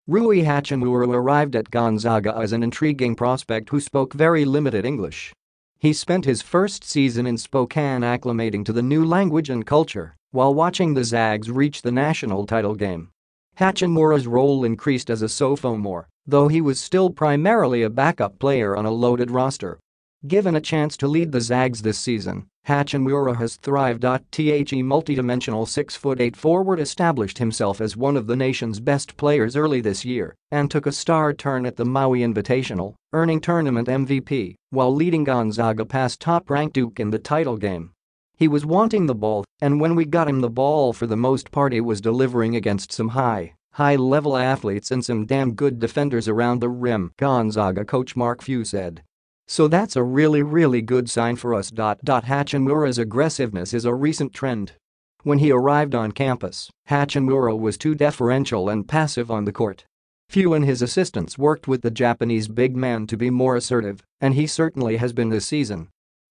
Rui Hachimura arrived at Gonzaga as an intriguing prospect who spoke very limited English. He spent his first season in Spokane acclimating to the new language and culture while watching the Zags reach the national title game. Hachimura's role increased as a sophomore, though he was still primarily a backup player on a loaded roster. Given a chance to lead the Zags this season, Hachimura has thrived. The multidimensional 6'8" forward established himself as one of the nation's best players early this year and took a star turn at the Maui Invitational, earning tournament MVP while leading Gonzaga past top-ranked Duke in the title game. He was wanting the ball, and when we got him the ball for the most part he was delivering against some high-level athletes and some damn good defenders around the rim, Gonzaga coach Mark Few said. So that's a really good sign for us. Hachimura's aggressiveness is a recent trend. When he arrived on campus, Hachimura was too deferential and passive on the court. Few and his assistants worked with the Japanese big man to be more assertive, and he certainly has been this season.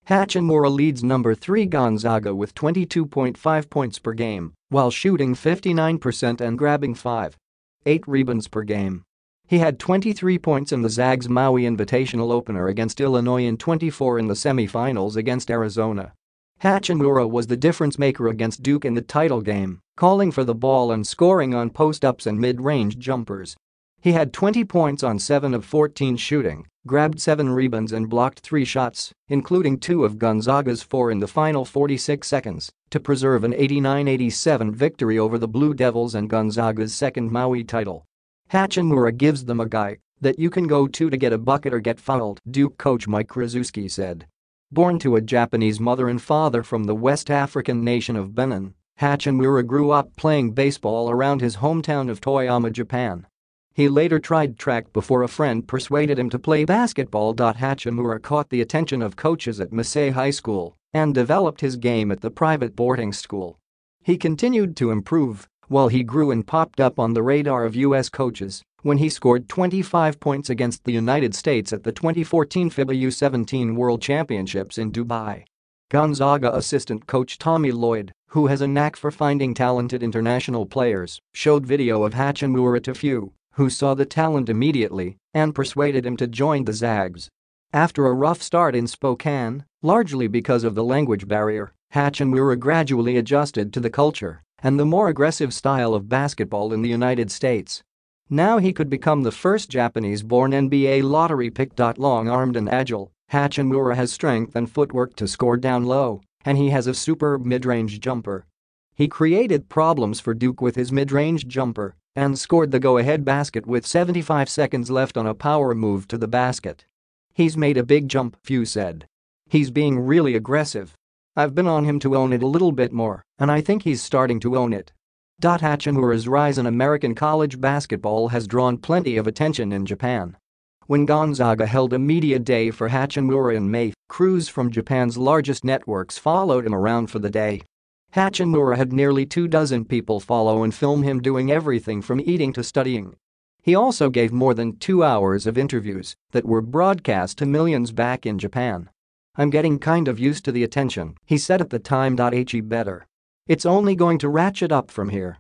Hachimura leads number 3 Gonzaga with 22.5 points per game while shooting 59% and grabbing 5.8 rebounds per game. He had 23 points in the Zags Maui Invitational opener against Illinois and 24 in the semifinals against Arizona. Hachimura was the difference maker against Duke in the title game, calling for the ball and scoring on post-ups and mid-range jumpers. He had 20 points on 7 of 14 shooting, grabbed 7 rebounds and blocked 3 shots, including 2 of Gonzaga's 4 in the final 46 seconds, to preserve an 89-87 victory over the Blue Devils and Gonzaga's second Maui title. Hachimura gives them a guy that you can go to get a bucket or get fouled, Duke coach Mike Krzyzewski said. Born to a Japanese mother and father from the West African nation of Benin, Hachimura grew up playing baseball around his hometown of Toyama, Japan. He later tried track before a friend persuaded him to play basketball. Hachimura caught the attention of coaches at Massey High School and developed his game at the private boarding school. He continued to improve while he grew and popped up on the radar of U.S. coaches when he scored 25 points against the United States at the 2014 FIBA U17 World Championships in Dubai. Gonzaga assistant coach Tommy Lloyd, who has a knack for finding talented international players, showed video of Hachimura to Few, who saw the talent immediately and persuaded him to join the Zags. After a rough start in Spokane, largely because of the language barrier, Hachimura gradually adjusted to the culture and the more aggressive style of basketball in the United States. Now he could become the first Japanese-born NBA lottery pick. Long-armed and agile, Hachimura has strength and footwork to score down low, and he has a superb mid-range jumper. He created problems for Duke with his mid-range jumper and scored the go-ahead basket with 75 seconds left on a power move to the basket. He's made a big jump, Few said. He's being really aggressive. I've been on him to own it a little bit more, and I think he's starting to own it. Hachimura's rise in American college basketball has drawn plenty of attention in Japan. When Gonzaga held a media day for Hachimura in May, crews from Japan's largest networks followed him around for the day. Hachimura had nearly 24 people follow and film him doing everything from eating to studying. He also gave more than 2 hours of interviews that were broadcast to millions back in Japan. I'm getting kind of used to the attention, he said at the time. He better. It's only going to ratchet up from here.